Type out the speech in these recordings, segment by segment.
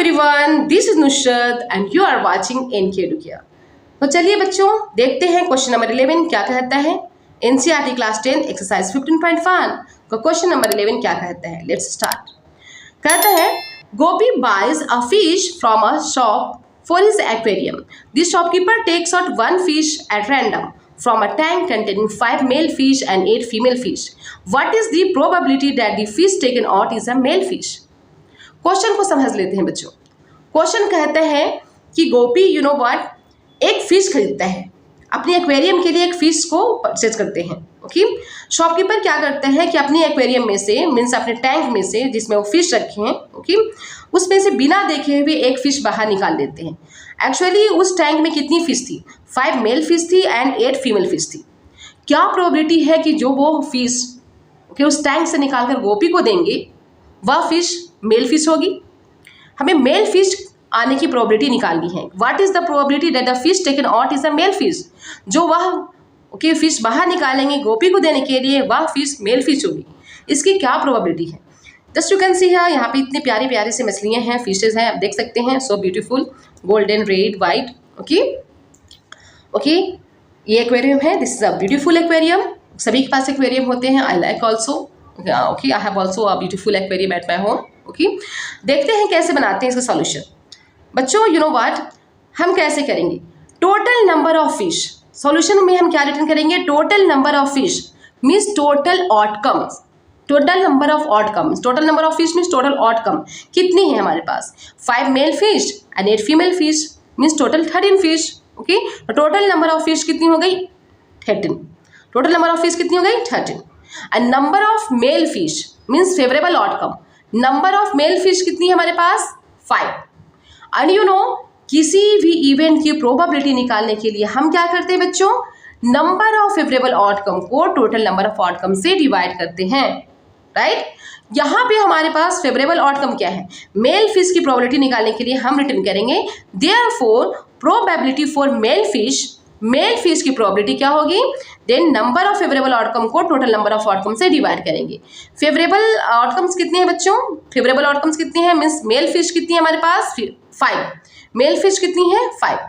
everyone, this is Nusrat and you are watching NK Edukia। तो चलिए बच्चों देखते हैं क्वेश्चन नंबर 11 क्या कहता है। NCERT क्लास 10 एक्सरसाइज 15.1 का क्वेश्चन नंबर 11 क्या कहता है। Let's start. कहता है Gopi buys a fish from a shop for his aquarium. This shopkeeper takes out one fish at random from a tank containing 5 male fish and 8 female fish. What is the probability that the fish taken out is a male fish? Question को समझ लेते हैं बच्चों। Question कहते हैं कि गोपी एक fish खरीदता है, अपने एक्वेरियम के लिए एक फिश को परचेज करते हैं। ओके, शॉपकीपर क्या करते हैं कि अपने एक्वेरियम में से मीन्स अपने टैंक में से जिसमें वो फिश रखे हैं, ओके, उसमें से बिना देखे हुए एक फिश बाहर निकाल देते हैं। एक्चुअली उस टैंक में कितनी फिश थी? 5 मेल फिश थी एंड 8 फीमेल फिश थी। क्या प्रोबेबिलिटी है कि जो वो फिश उस टैंक से निकालकर गोपी को देंगे वह फिश मेल फिश होगी? हमें मेल फिश आने की प्रोबेबिलिटी निकालनी है। What is the probability that the fish taken out is a male fish? जो वह फिश बाहर निकालेंगे गोपी को देने के लिए वह फिश मेल फिश होगी। इसकी क्या प्रोबेबिलिटी है? जस्ट यू कैन सी है, यहाँ पे इतने प्यारे प्यारे से मछलियाँ हैं, फिशेज हैं, आप देख सकते हैं। So beautiful, golden, red, white. Okay, ये एक्वेरियम है। This is a beautiful aquarium. सभी के पास एक्वेरियम होते हैं। I like also. Okay, I have also a beautiful aquarium at my home. Okay, देखते हैं कैसे बनाते हैं इसका सॉल्यूशन। बच्चों यू नो व्हाट, हम कैसे करेंगे? Total number of fish. Solution में हम क्या रिटर्न करेंगे? Total number of fish means total outcomes. Total number of outcomes, total number of fish means total outcome कितनी है हमारे पास? 5 male fish and 8 female fish means total 13 fish. Okay, तो total number of fish कितनी हो गई? 13। Total number of fish कितनी हो गई? 13। And number of male fish means favourable outcome. Number of male fish कितनी है हमारे पास? 5। एंड यू नो, किसी भी इवेंट की प्रोबेबिलिटी निकालने के लिए हम क्या करते हैं बच्चों? नंबर ऑफ फेवरेबल आउटकम को टोटल नंबर ऑफ आउटकम से डिवाइड करते हैं, राइट? यहाँ पे हमारे पास फेवरेबल आउटकम क्या है? मेल फिश की प्रोबेबिलिटी निकालने के लिए हम रिटर्न करेंगे therefore probability for male fish की प्रोबेबिलिटी क्या होगी? Then number of favourable outcome को टोटल नंबर ऑफ आउटकम से डिवाइड करेंगे। फेवरेबल आउटकम्स कितने हैं बच्चों? फेवरेबल आउटकम्स कितनी है? मीन्स मेल फिश कितनी है हमारे पास? 5। मेल फिश कितनी है? 5।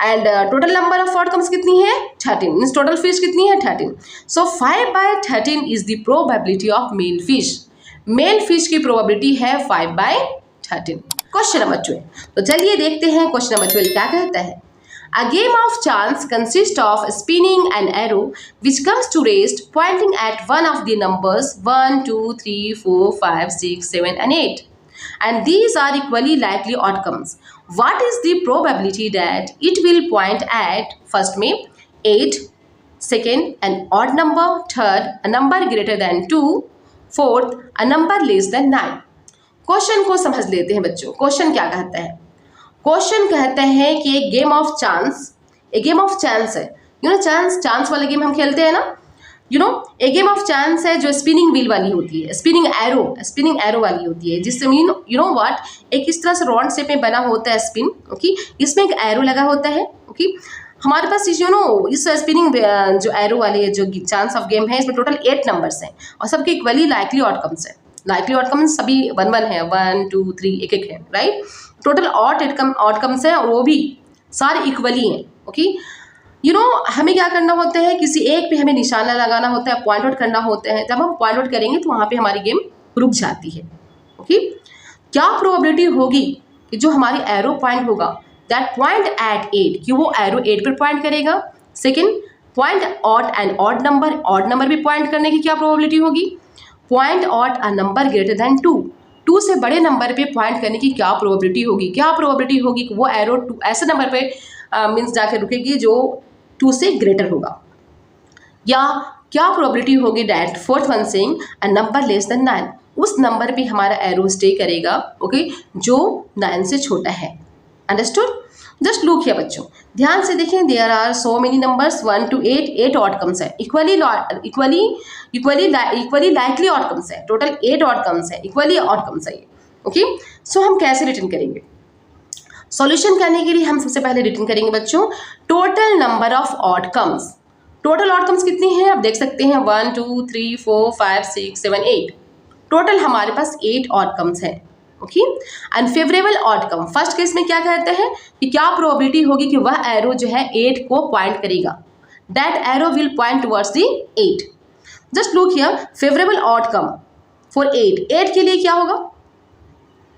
And total number of outcomes कितनी है? 13। मीन्स टोटल फिश कितनी है? 13। So 5/13 is the probability of male fish. Male fish की प्रोबेबिलिटी है 5/13। Question number 12। तो चलिए देखते हैं क्वेश्चन नंबर 12 क्या कहता है। A game of chance consists of spinning an arrow which comes to rest pointing at one of the numbers 1, 2, 3, 4, 5, 6, 7 and 8. And these are equally likely outcomes. What is the probability that it will point at first में 8, second an odd number, third a number greater than 2, fourth a number less than 9? Question को समझ लेते हैं बच्चों। Question क्या कहता है? Question कहते हैं कि एक गेम ऑफ चांस है। चांस वाले गेम हम खेलते हैं ना। एक गेम ऑफ चांस है जो स्पिनिंग व्हील वाली होती है, स्पिनिंग एरो वाली होती है, जिससे व्हाट, एक इस तरह से राउंड शेप में बना होता है स्पिन। ओके, इसमें एक एरो लगा होता है। ओके, हमारे पास इस स्पिनिंग जो एरो वाली जो चांस ऑफ गेम है इसमें टोटल 8 नंबर्स हैं और सबके इक्वली लाइकली आउटकम्स है। लाइकली आउटकम्स सभी 1 है, 1, 2, 3 एक है, राइट? टोटल आउटकम्स हैं और वो भी सारे इक्वली हैं। ओके, हमें क्या करना होता है? किसी एक पे हमें निशाना लगाना होता है, पॉइंट आउट करना होता है। जब हम पॉइंट आउट करेंगे तो वहाँ पे हमारी गेम रुक जाती है। ओके, क्या प्रोबेबिलिटी होगी कि जो हमारी एरो पॉइंट होगा दैट पॉइंट एट 8, कि वो एरो 8 पर पॉइंट करेगा। Second, point out an odd number भी पॉइंट करने की क्या प्रोबेबिलिटी होगी? Point out a number greater than 2 से बड़े नंबर पे पॉइंट करने की क्या प्रोबेबिलिटी होगी? कि वो एरो 2 ऐसे नंबर पे मीन्स जाकर रुकेगी जो 2 से ग्रेटर होगा। या क्या प्रोबेबिलिटी होगी that fourth one saying a number less than 9, उस नंबर पे हमारा एरो स्टे करेगा, ओके, जो 9 से छोटा है। अंडरस्टूड? जस्ट लुक हियर बच्चों, ध्यान से देखें। There are so many numbers 1 to 8 outcomes है, इक्वली लाइकली आउटकम्स है। टोटल 8 आउटकम्स है, इक्वली आउटकम्स है ये। ओके, सो हम कैसे रिटर्न करेंगे? सॉल्यूशन करने के लिए हम सबसे पहले रिटर्न करेंगे बच्चों total number of outcomes. Total outcomes कितनी हैं आप देख सकते हैं? 1, 2, 3, 4, 5, 6, 7, 8। टोटल हमारे पास 8 आउटकम्स हैं। Okay. Unfavourable outcome, first case में क्या कहते हैं कि क्या प्रोबेबिलिटी होगी कि वह एरो जो है 8 को पॉइंट करेगा, that arrow will point towards the 8। Just look here, favourable outcome for 8 के लिए क्या होगा,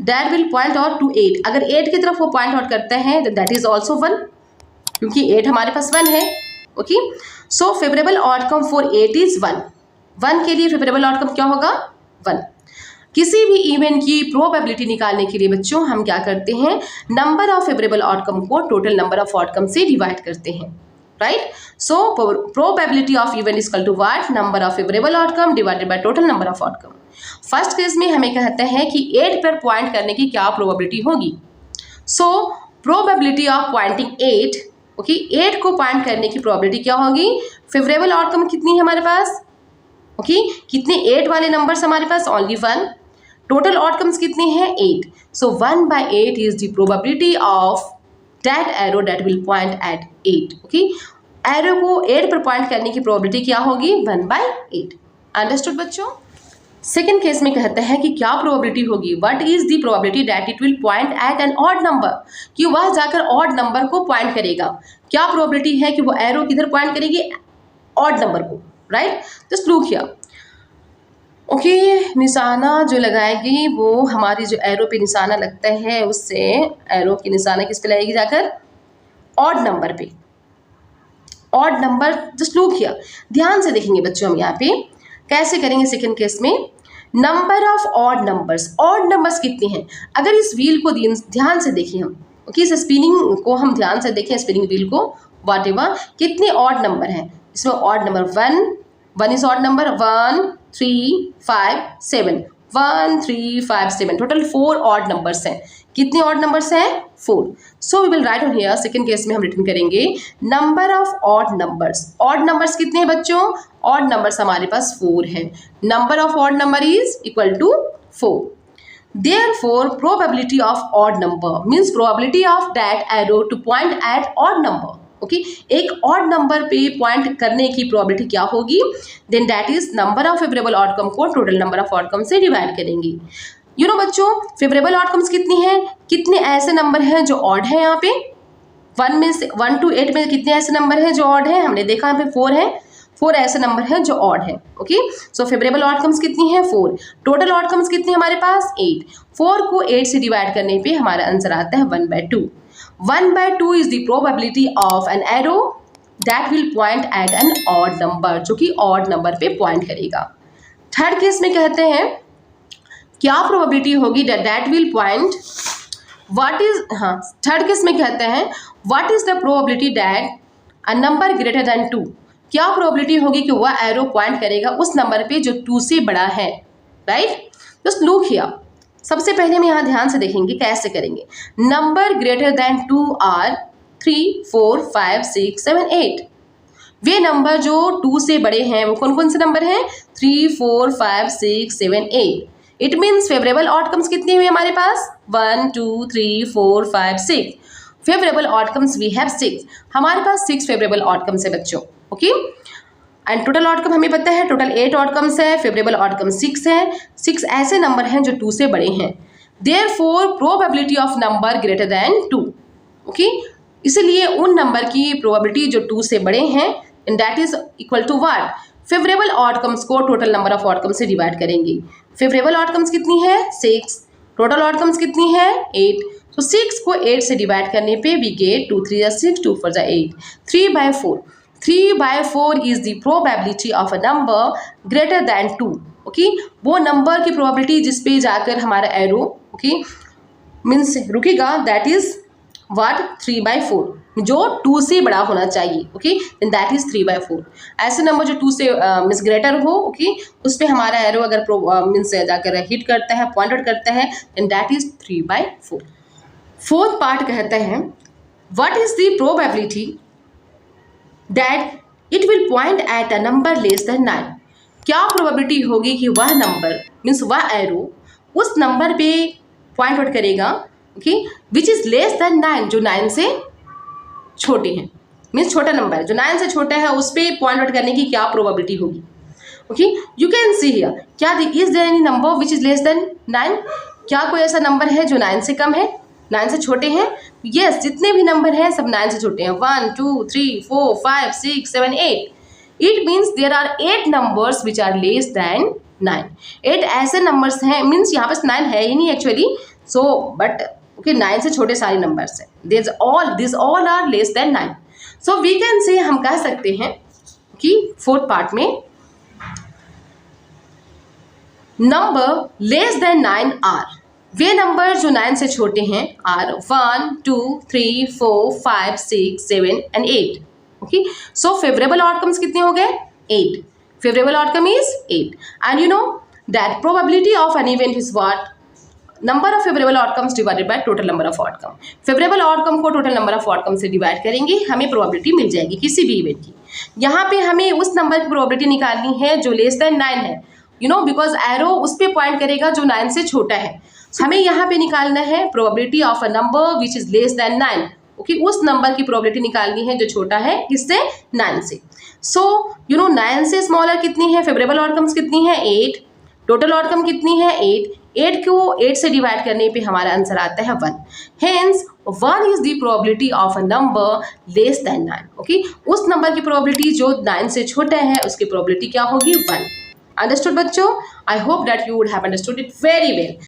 that will point out to 8। अगर 8 की तरफ वो पॉइंट आउट करते हैं तो दैट इज ऑल्सो 1, क्योंकि 8 हमारे पास 1 है। Okay, so favourable outcome for 8 is 1 के लिए फेवरेबल आउटकम क्या होगा, 1। किसी भी इवेंट की प्रोबेबिलिटी निकालने के लिए बच्चों हम क्या करते हैं, नंबर ऑफ फेवरेबल आउटकम को टोटल नंबर ऑफ आउटकम से डिवाइड करते हैं, right. So probability of event is equal to what, number of favourable outcome divided by total number of outcome. First case में हमें कहते हैं कि 8 पर पॉइंट करने की क्या प्रोबेबिलिटी होगी। So probability of pointing 8, okay, 8 को पॉइंट करने की प्रोबेबिलिटी क्या होगी, फेवरेबल आउटकम कितनी है हमारे पास, ओके, कितने 8 वाले नंबर्स हमारे पास, ओनली 1। टोटल आउटकम्स कितने हैं, 8। So 1/8 is the probability of that arrow that will point at 8। Okay, arrow को 8 पर पॉइंट करने की प्रोबेबिलिटी क्या होगी, 1/8। अंडरस्टूड बच्चों। सेकेंड केस में कहते हैं कि क्या प्रोबेबिलिटी होगी, what is the probability that it will point at an odd number, कि वह जाकर ऑड नंबर को पॉइंट करेगा। क्या प्रोबेबिलिटी है कि वो एरो किधर पॉइंट करेगी, ऑड नंबर को, right. Just look here, okay, निशाना जो लगाएगी वो हमारी जो एरो पे निशाना लगता है उससे एरो की निशाना किस पे लगेगी, जाकर ऑड नंबर पे, odd number. Just look here, ध्यान से देखेंगे बच्चों हम यहाँ पे कैसे करेंगे। सेकंड केस में नंबर ऑफ ऑड नंबर्स कितने हैं, अगर इस व्हील को ध्यान से देखें हम, ओके, इस स्पिनिंग को हम ध्यान से देखें, स्पिनिंग व्हील को, वॉट एवर, कितने ऑड नंबर हैं इसमें, odd number 1 is odd number, 1 3 5 7, 1 3 5 7, total 4 odd numbers हैं। कितने ऑड नंबर्स हैं, 4। So we will write on here, second case में हम रिटर्न करेंगे number of odd numbers. Odd numbers कितने हैं बच्चों, ऑड नंबर्स हमारे पास 4 हैं। Number of odd number is equal to 4। Therefore, probability of odd number means probability of that arrow to point at odd number. Okay, एक odd number पे point करने की प्रोबेबिलिटी क्या होगी, then that is number of favourable outcome को total number of outcome से divide करेंगे। You know बच्चों, फेवरेबल आउटकम्स कितनी हैं, कितने ऐसे नंबर हैं जो ऑड है, यहाँ पे 1 to 8 में कितने ऐसे नंबर हैं जो ऑड है, हमने देखा यहाँ पे 4 है, 4 ऐसे नंबर हैं जो ऑड है। ओके, सो फेवरेबल आउटकम्स कितनी हैं, 4। टोटल आउटकम्स कितनी हमारे पास, 8। 4 को 8 से डिवाइड करने पे हमारा आंसर आता है 1/2। 1/2 is the probability of an arrow that will point at an odd number, जो कि odd number पे point करेगा। थर्ड केस में कहते हैं क्या प्रोबेबिलिटी होगी that will point, what is, हाँ, थर्ड केस में कहते हैं what is the probability that a number greater than 2, क्या प्रोबेबिलिटी होगी कि वह एरो पॉइंट करेगा उस नंबर पे जो 2 से बड़ा है, राइट। जस्ट लुक हियर, सबसे पहले हम यहाँ ध्यान से देखेंगे कैसे करेंगे। Number greater than 2 are 3 4 5 6 7 8। वे नंबर जो 2 से बड़े हैं वो कौन कौन से नंबर हैं, 3 4 5 6 7 8। इट मीन्स फेवरेबल आउटकम्स कितने हुए हमारे पास, 1 2 3 4 5 6। फेवरेबल आउटकम्स वी हैव 6, हमारे पास 6 फेवरेबल आउटकम्स है बच्चों। ओके, एंड टोटल आउटकम हमें पता है, टोटल 8 आउटकम्स है, फेवरेबल आउटकम 6 है। 6 ऐसे नंबर हैं जो 2 से बड़े हैं। Therefore probability of number greater than 2, okay, इसलिए उन नंबर की प्रोबेबिलिटी जो 2 से बड़े हैं and that is equal to what, favourable outcomes को टोटल नंबर ऑफ आउटकम से डिवाइड करेंगे। फेवरेबल आउटकम्स कितनी है, 6। टोटल आउटकम्स कितनी है, 8। तो 6 को 8 से डिवाइड करने पे we get 2 3 6 2 4 8, 3/4। 3/4 is the probability of a number greater than 2। Okay, वो नंबर की प्रोबेबिलिटी जिस पे जाकर हमारा एरो, ओके, मीन्स रुकेगा, दैट इज व्हाट, 3/4, जो 2 से बड़ा होना चाहिए। Okay, and that is 3/4। ऐसे नंबर जो 2 से मीन्स ग्रेटर हो, ओके, उस पर हमारा एरो अगर मीन्स जाकर हिट करता है, पॉइंट आउट करता है, and that is 3/4। Fourth part कहते हैं what is the probability that it will point at a number less than 9। क्या प्रोबेबिलिटी होगी कि वह नंबर मीन्स वह एरो उस नंबर पे पॉइंट आउट करेगा, okay, which is less than 9, जो 9 से छोटे हैं, मीन्स छोटा नंबर है जो 9 से छोटा है, उस पर पॉइंट आउट करने की क्या प्रोबेबिलिटी होगी। Okay, you can see here, क्या is there any number which is less than 9, क्या कोई ऐसा नंबर है जो 9 से कम है, 9 से छोटे हैं? यस, जितने भी नंबर हैं सब 9 से छोटे हैं। 1 2 3 4 5 6 7 8। It means there are 8 numbers which are less than 9। 8 ऐसे नंबर्स हैं, मीन्स यहाँ पर 9 है ही नहीं एक्चुअली, सो बट ओके 9 से छोटे सारे नंबर्स हैं। This all are less than 9। So we can say, हम कह सकते हैं कि फोर्थ पार्ट में नंबर लेस देन 9 आर, वे नंबर जो 9 से छोटे हैं are 1 2 3 4 5 6 7 and 8। Okay, so favourable outcomes कितने हो गए? 8। Favourable outcome is 8 and you know that probability of an event is what? Number of favourable outcomes divided by total number of outcome. Favourable outcome को total number of outcome से divide करेंगे, हमें probability मिल जाएगी किसी भी event की। यहाँ पे हमें उस नंबर की प्रोबेबिलिटी निकालनी है जो लेस देन 9 है, यू नो, बिकॉज एरो उस पर पॉइंट करेगा जो 9 से छोटा है। हमें यहाँ पे निकालना है probability of a number which is less than 9। Okay, उस नंबर की प्रोबेबिलिटी निकालनी है जो छोटा है किससे? 9 से। सो यू नो 9 से स्मॉलर कितनी है? फेवरेबल आउटकम्स कितनी है? 8। टोटल आउटकम कितनी है? 8। 8 को 8 से डिवाइड करने पे हमारा आंसर आता है 1। Hence 1 is the probability of a number less than 9। Okay, उस नंबर की प्रोबेबिलिटी जो 9 से छोटा है उसकी प्रोबेबिलिटी क्या होगी? 1। Understood बच्चों? I hope that you would have understood it very well.